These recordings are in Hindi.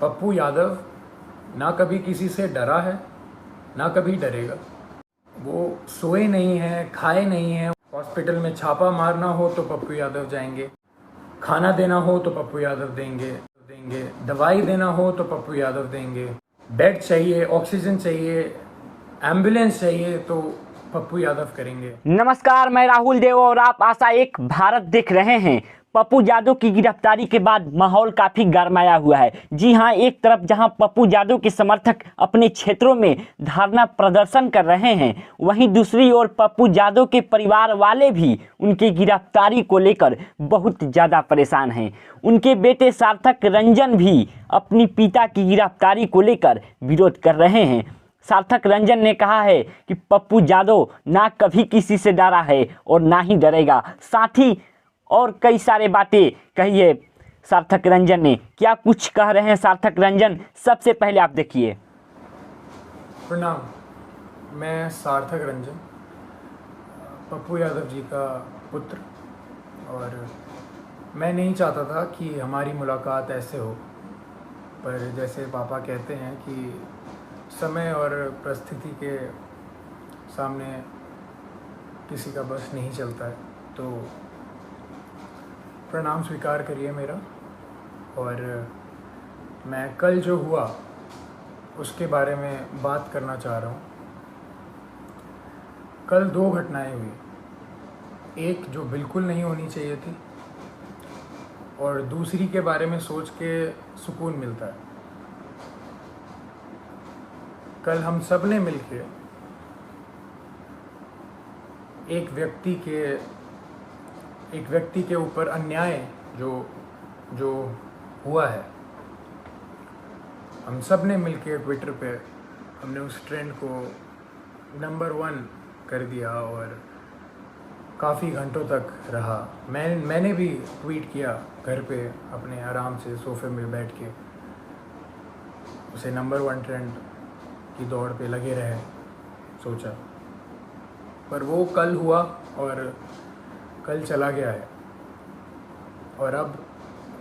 पप्पू यादव ना कभी किसी से डरा है, ना कभी डरेगा। वो सोए नहीं हैं, खाए नहीं हैं। हॉस्पिटल में छापा मारना हो तो पप्पू यादव जाएंगे, खाना देना हो तो पप्पू यादव देंगे, दवाई देना हो तो पप्पू यादव देंगे, बेड चाहिए, ऑक्सीजन चाहिए, एम्बुलेंस चाहिए तो पप्पू यादव करेंगे। नमस्कार, मैं राहुल देव और आप आशा एक भारत देख रहे हैं। पप्पू यादव की गिरफ्तारी के बाद माहौल काफी गरमाया हुआ है। जी हां, एक तरफ जहां पप्पू यादव के समर्थक अपने क्षेत्रों में धरना प्रदर्शन कर रहे हैं, वहीं दूसरी ओर पप्पू यादव के परिवार वाले भी उनकी गिरफ्तारी को लेकर बहुत ज़्यादा परेशान हैं। उनके बेटे सार्थक रंजन भी अपनी पिता की गिरफ्तारी को लेकर विरोध कर रहे हैं। सार्थक रंजन ने कहा है कि पप्पू यादव ना कभी किसी से डरा है और ना ही डरेगा। साथ ही और कई सारे बातें कही है सार्थक रंजन ने। क्या कुछ कह रहे हैं सार्थक रंजन, सबसे पहले आप देखिए। प्रणाम, मैं सार्थक रंजन, पप्पू यादव जी का पुत्र, और मैं नहीं चाहता था कि हमारी मुलाकात ऐसे हो, पर जैसे पापा कहते हैं कि समय और परिस्थिति के सामने किसी का बस नहीं चलता है, तो प्रणाम स्वीकार करिए मेरा। और मैं कल जो हुआ उसके बारे में बात करना चाह रहा हूँ। कल दो घटनाएं हुई, एक जो बिल्कुल नहीं होनी चाहिए थी और दूसरी के बारे में सोच के सुकून मिलता है। कल हम सब ने मिलके एक व्यक्ति के ऊपर अन्याय जो हुआ है, हम सब ने मिलके ट्विटर पे हमने उस ट्रेंड को नंबर 1 कर दिया और काफ़ी घंटों तक रहा। मैंने भी ट्वीट किया घर पे अपने आराम से सोफे में बैठ के, उसे नंबर 1 ट्रेंड की दौड़ पे लगे रहे सोचा। पर वो कल हुआ और कल चला गया है, और अब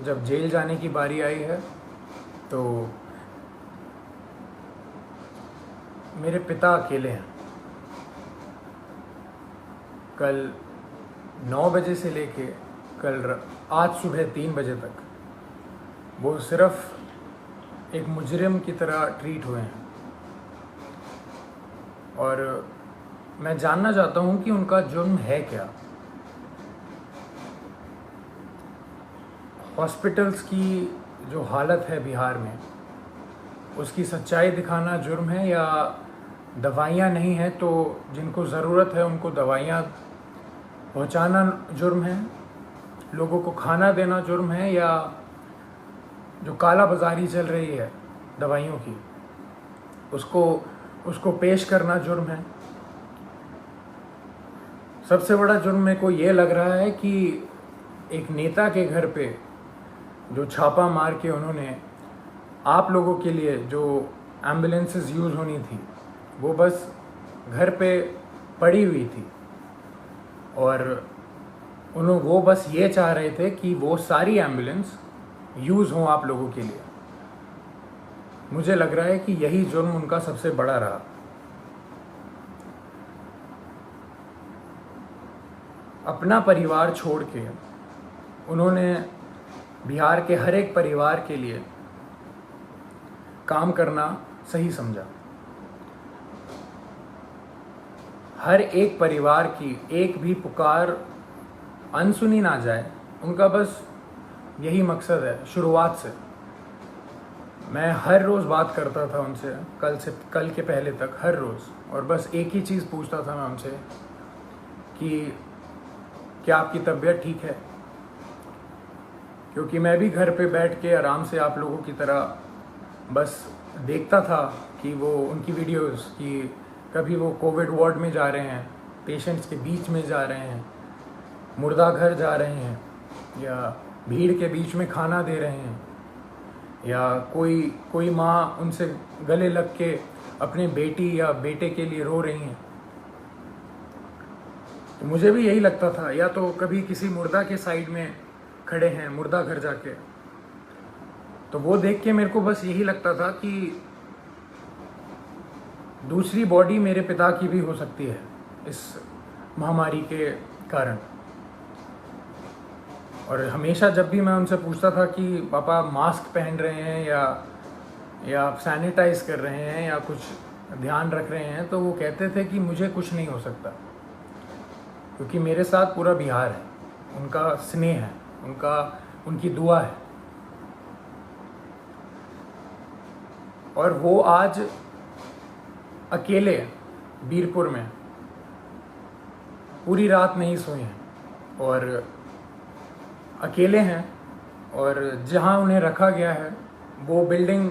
जब जेल जाने की बारी आई है तो मेरे पिता अकेले हैं। कल 9 बजे से लेके आज सुबह 3 बजे तक वो सिर्फ एक मुजरिम की तरह ट्रीट हुए हैं, और मैं जानना चाहता हूं कि उनका जुर्म है क्या। हॉस्पिटल्स की जो हालत है बिहार में, उसकी सच्चाई दिखाना जुर्म है, या दवाइयाँ नहीं हैं तो जिनको ज़रूरत है उनको दवाइयाँ पहुंचाना जुर्म है, लोगों को खाना देना जुर्म है, या जो काला बाजारी चल रही है दवाइयों की उसको पेश करना जुर्म है। सबसे बड़ा जुर्म मेरे को ये लग रहा है कि एक नेता के घर पे जो छापा मार के उन्होंने आप लोगों के लिए जो एम्बुलेंसेस यूज़ होनी थी वो बस घर पे पड़ी हुई थी, और वो बस ये चाह रहे थे कि वो सारी एम्बुलेंस यूज़ हों आप लोगों के लिए। मुझे लग रहा है कि यही जुर्म उनका सबसे बड़ा रहा। अपना परिवार छोड़ के उन्होंने बिहार के हर एक परिवार के लिए काम करना सही समझा। हर एक परिवार की एक भी पुकार अनसुनी ना जाए, उनका बस यही मकसद है। शुरुआत से मैं हर रोज़ बात करता था उनसे, कल के पहले तक हर रोज़, और बस एक ही चीज़ पूछता था मैं उनसे कि क्या आपकी तबीयत ठीक है, क्योंकि मैं भी घर पे बैठ के आराम से आप लोगों की तरह बस देखता था कि वो उनकी वीडियोस कि कभी वो कोविड वार्ड में जा रहे हैं, पेशेंट्स के बीच में जा रहे हैं, मुर्दा घर जा रहे हैं, या भीड़ के बीच में खाना दे रहे हैं, या कोई माँ उनसे गले लग के अपने बेटी या बेटे के लिए रो रही हैं। तो मुझे भी यही लगता था, या तो कभी किसी मुर्दा के साइड में खड़े हैं, मुर्दा घर जाके, तो वो देख के मेरे को बस यही लगता था कि दूसरी बॉडी मेरे पिता की भी हो सकती है इस महामारी के कारण। और हमेशा जब भी मैं उनसे पूछता था कि पापा मास्क पहन रहे हैं या आप सैनिटाइज कर रहे हैं या कुछ ध्यान रख रहे हैं, तो वो कहते थे कि मुझे कुछ नहीं हो सकता, क्योंकि मेरे साथ पूरा बिहार है, उनका स्नेह है, उनकी दुआ है। और वो आज अकेले बीरपुर में पूरी रात नहीं सोए हैं और अकेले हैं, और जहां उन्हें रखा गया है वो बिल्डिंग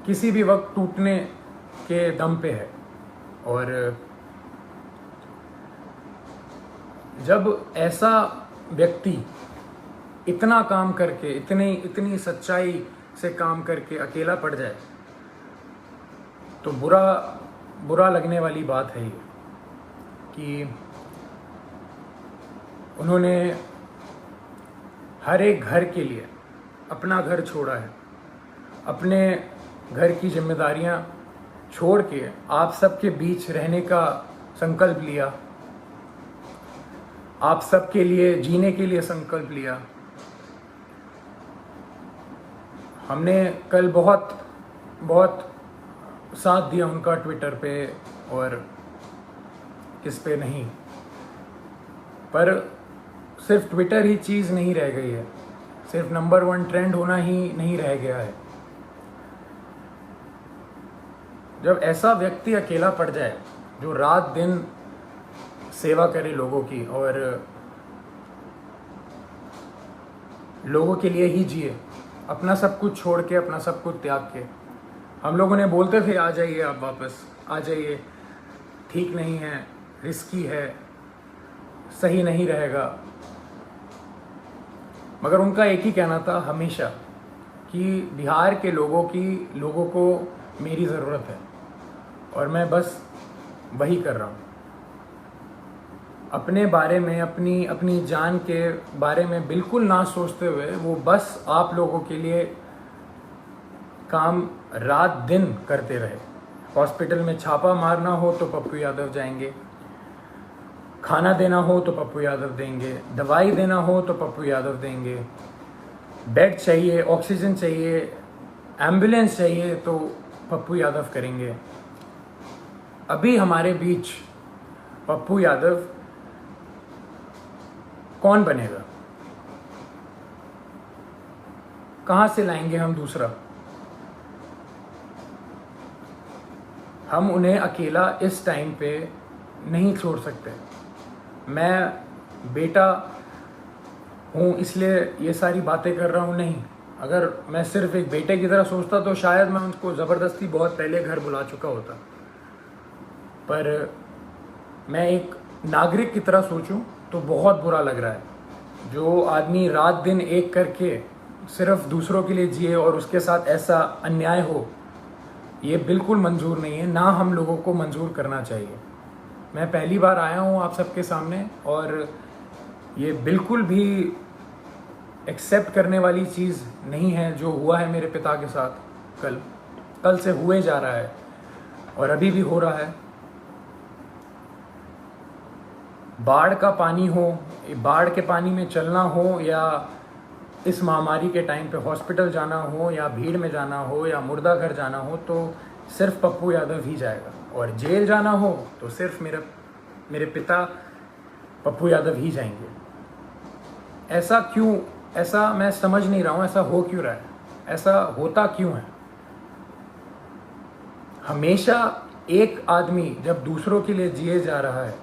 किसी भी वक्त टूटने के दम पे है। और जब ऐसा व्यक्ति इतना काम करके, इतनी सच्चाई से काम करके अकेला पड़ जाए, तो बुरा लगने वाली बात है ये कि उन्होंने हर एक घर के लिए अपना घर छोड़ा है, अपने घर की जिम्मेदारियां छोड़ के आप सबके बीच रहने का संकल्प लिया, आप सबके लिए जीने के लिए संकल्प लिया। हमने कल बहुत साथ दिया उनका ट्विटर पे और किस पे नहीं, पर सिर्फ ट्विटर ही चीज़ नहीं रह गई है, सिर्फ नंबर 1 ट्रेंड होना ही नहीं रह गया है। जब ऐसा व्यक्ति अकेला पड़ जाए जो रात दिन सेवा करे लोगों की और लोगों के लिए ही जिए, अपना सब कुछ छोड़ के, अपना सब कुछ त्याग के। हम लोगों ने बोलते थे आ जाइए, आप वापस आ जाइए, ठीक नहीं है, रिस्की है, सही नहीं रहेगा, मगर उनका एक ही कहना था हमेशा कि बिहार के लोगों को मेरी ज़रूरत है और मैं बस वही कर रहा हूँ। अपने बारे में, अपनी जान के बारे में बिल्कुल ना सोचते हुए वो बस आप लोगों के लिए काम रात दिन करते रहे। हॉस्पिटल में छापा मारना हो तो पप्पू यादव जाएंगे, खाना देना हो तो पप्पू यादव देंगे, दवाई देना हो तो पप्पू यादव देंगे, बेड चाहिए, ऑक्सीजन चाहिए, एम्बुलेंस चाहिए तो पप्पू यादव करेंगे। अभी हमारे बीच पप्पू यादव कौन बनेगा? कहाँ से लाएंगे हम दूसरा? हम उन्हें अकेला इस टाइम पे नहीं छोड़ सकते। मैं बेटा हूँ इसलिए ये सारी बातें कर रहा हूँ, नहीं। अगर मैं सिर्फ एक बेटे की तरह सोचता तो शायद मैं उनको ज़बरदस्ती बहुत पहले घर बुला चुका होता, पर मैं एक नागरिक की तरह सोचूं तो बहुत बुरा लग रहा है। जो आदमी रात दिन एक करके सिर्फ दूसरों के लिए जिए और उसके साथ ऐसा अन्याय हो, ये बिल्कुल मंजूर नहीं है, ना हम लोगों को मंजूर करना चाहिए। मैं पहली बार आया हूँ आप सबके सामने और ये बिल्कुल भी एक्सेप्ट करने वाली चीज़ नहीं है जो हुआ है मेरे पिता के साथ। कल से हुए जा रहा है और अभी भी हो रहा है। बाढ़ का पानी हो, बाढ़ के पानी में चलना हो, या इस महामारी के टाइम पे हॉस्पिटल जाना हो, या भीड़ में जाना हो, या मुर्दा घर जाना हो, तो सिर्फ पप्पू यादव ही जाएगा। और जेल जाना हो तो सिर्फ मेरे पिता पप्पू यादव ही जाएंगे। ऐसा क्यों? ऐसा मैं समझ नहीं रहा हूँ, ऐसा हो क्यों रहा है? ऐसा होता क्यों है? हमेशा एक आदमी जब दूसरों के लिए जिए जा रहा है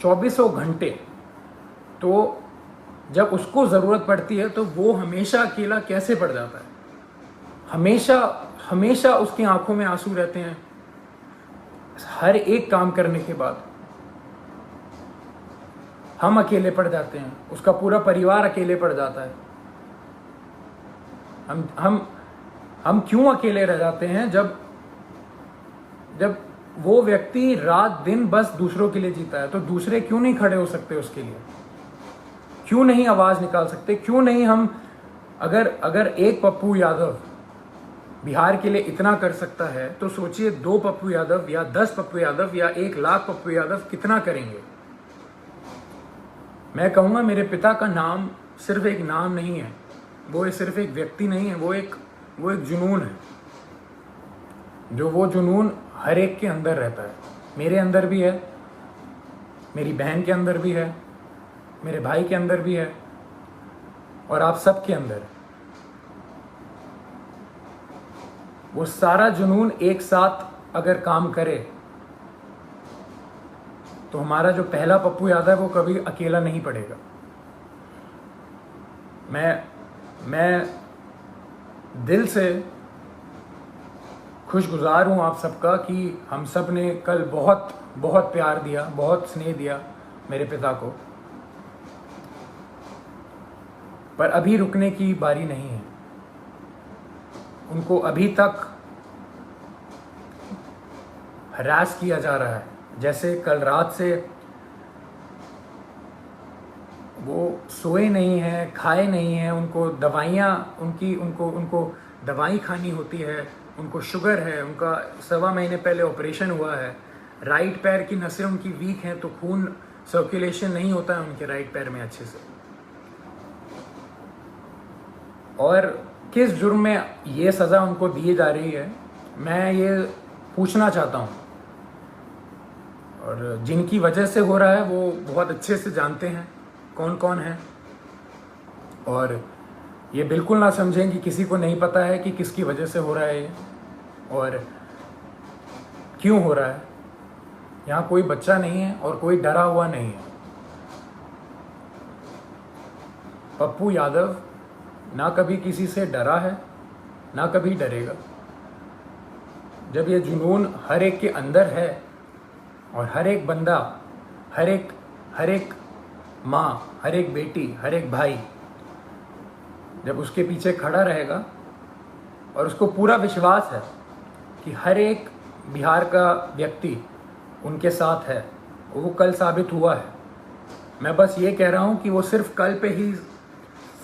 2400 घंटे, तो जब उसको ज़रूरत पड़ती है तो वो हमेशा अकेला कैसे पड़ जाता है? हमेशा उसकी आंखों में आंसू रहते हैं हर एक काम करने के बाद। हम अकेले पड़ जाते हैं, उसका पूरा परिवार अकेले पड़ जाता है। हम क्यों अकेले रह जाते हैं जब वो व्यक्ति रात दिन बस दूसरों के लिए जीता है? तो दूसरे क्यों नहीं खड़े हो सकते उसके लिए? क्यों नहीं आवाज़ निकाल सकते? क्यों नहीं हम अगर अगर एक पप्पू यादव बिहार के लिए इतना कर सकता है तो सोचिए 2 पप्पू यादव या 10 पप्पू यादव या 1 लाख पप्पू यादव कितना करेंगे। मैं कहूँगा मेरे पिता का नाम सिर्फ एक नाम नहीं है, वो सिर्फ एक व्यक्ति नहीं है, वो एक जुनून है। जो वो जुनून हर एक के अंदर रहता है, मेरे अंदर भी है, मेरी बहन के अंदर भी है, मेरे भाई के अंदर भी है और आप सब के अंदर है। वो सारा जुनून एक साथ अगर काम करे तो हमारा जो पहला पप्पू यादव है वो कभी अकेला नहीं पड़ेगा। मैं दिल से खुशगुजार हूँ आप सबका कि हम सब ने कल बहुत बहुत प्यार दिया, बहुत स्नेह दिया मेरे पिता को, पर अभी रुकने की बारी नहीं है। उनको अभी तक हरास किया जा रहा है। जैसे कल रात से वो सोए नहीं हैं, खाए नहीं हैं, उनको दवाइयाँ उनको दवाई खानी होती है, उनको शुगर है, उनका 1.25 महीने पहले ऑपरेशन हुआ है, राइट पैर की नसें उनकी वीक हैं तो खून सर्कुलेशन नहीं होता है उनके राइट पैर में अच्छे से। और किस जुर्म में ये सज़ा उनको दी जा रही है, मैं ये पूछना चाहता हूँ। और जिनकी वजह से हो रहा है वो बहुत अच्छे से जानते हैं कौन कौन है, और ये बिल्कुल ना समझें कि किसी को नहीं पता है कि किसकी वजह से हो रहा है ये और क्यों हो रहा है। यहाँ कोई बच्चा नहीं है और कोई डरा हुआ नहीं है। पप्पू यादव ना कभी किसी से डरा है, ना कभी डरेगा। जब ये जुनून हर एक के अंदर है और हर एक बंदा, हर एक माँ, हर एक बेटी, हर एक भाई जब उसके पीछे खड़ा रहेगा और उसको पूरा विश्वास है कि हर एक बिहार का व्यक्ति उनके साथ है, वो कल साबित हुआ है। मैं बस ये कह रहा हूँ कि वो सिर्फ कल पे ही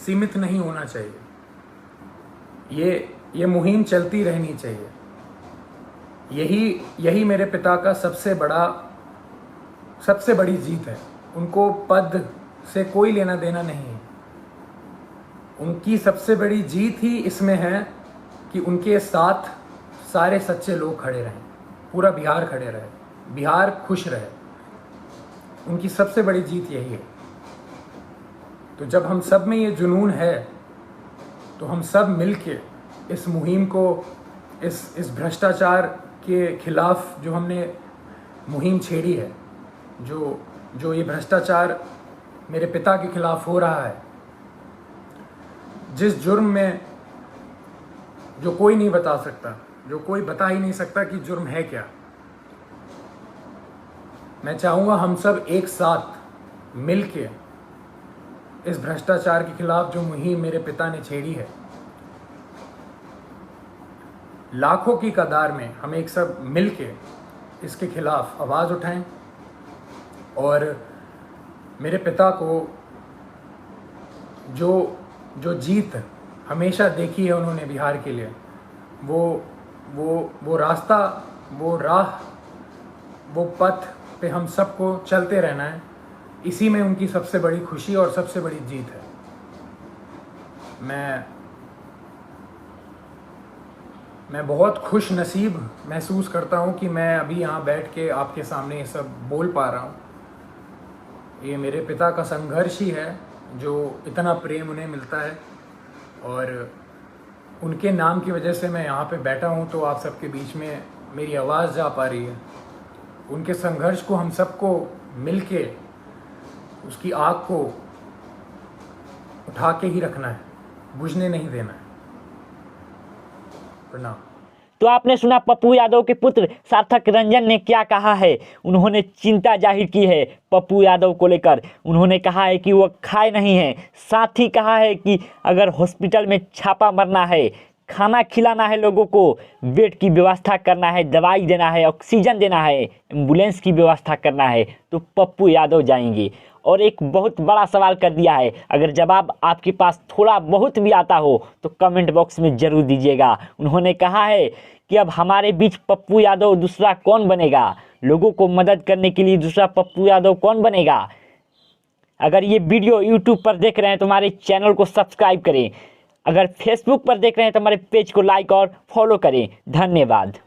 सीमित नहीं होना चाहिए, ये मुहिम चलती रहनी चाहिए। यही मेरे पिता का सबसे बड़ी जीत है। उनको पद से कोई लेना देना नहीं है। उनकी सबसे बड़ी जीत ही इसमें है कि उनके साथ सारे सच्चे लोग खड़े रहें, पूरा बिहार खड़े रहे, बिहार खुश रहे। उनकी सबसे बड़ी जीत यही है। तो जब हम सब में ये जुनून है तो हम सब मिलके इस मुहिम को, इस भ्रष्टाचार के खिलाफ जो हमने मुहिम छेड़ी है, जो ये भ्रष्टाचार मेरे पिता के खिलाफ हो रहा है, जिस जुर्म में जो कोई नहीं बता सकता, जो कोई बता ही नहीं सकता कि जुर्म है क्या, मैं चाहूँगा हम सब एक साथ मिलके इस भ्रष्टाचार के खिलाफ जो मुहिम मेरे पिता ने छेड़ी है, लाखों की कतार में हम एक सब मिलके इसके खिलाफ आवाज़ उठाएं और मेरे पिता को जो जीत हमेशा देखी है उन्होंने बिहार के लिए, वो रास्ता, वो राह, वो पथ पे हम सबको चलते रहना है। इसी में उनकी सबसे बड़ी खुशी और सबसे बड़ी जीत है। मैं बहुत खुश नसीब महसूस करता हूँ कि मैं अभी यहाँ बैठ के आपके सामने ये सब बोल पा रहा हूँ। ये मेरे पिता का संघर्ष ही है जो इतना प्रेम उन्हें मिलता है, और उनके नाम की वजह से मैं यहाँ पे बैठा हूँ तो आप सबके बीच में मेरी आवाज़ जा पा रही है। उनके संघर्ष को हम सबको मिलके उसकी आग को उठा के ही रखना है, बुझने नहीं देना है। प्रणाम। तो आपने सुना पप्पू यादव के पुत्र सार्थक रंजन ने क्या कहा है। उन्होंने चिंता जाहिर की है पप्पू यादव को लेकर। उन्होंने कहा है कि वो खाए नहीं हैं, साथ ही कहा है कि अगर हॉस्पिटल में छापा मारना है, खाना खिलाना है, लोगों को बेड की व्यवस्था करना है, दवाई देना है, ऑक्सीजन देना है, एम्बुलेंस की व्यवस्था करना है, तो पप्पू यादव जाएंगे। और एक बहुत बड़ा सवाल कर दिया है। अगर जवाब आपके पास थोड़ा बहुत भी आता हो तो कमेंट बॉक्स में ज़रूर दीजिएगा। उन्होंने कहा है कि अब हमारे बीच पप्पू यादव दूसरा कौन बनेगा, लोगों को मदद करने के लिए दूसरा पप्पू यादव कौन बनेगा। अगर ये वीडियो यूट्यूब पर देख रहे हैं तो हमारे चैनल को सब्सक्राइब करें, अगर फेसबुक पर देख रहे हैं तो हमारे पेज को लाइक और फॉलो करें। धन्यवाद।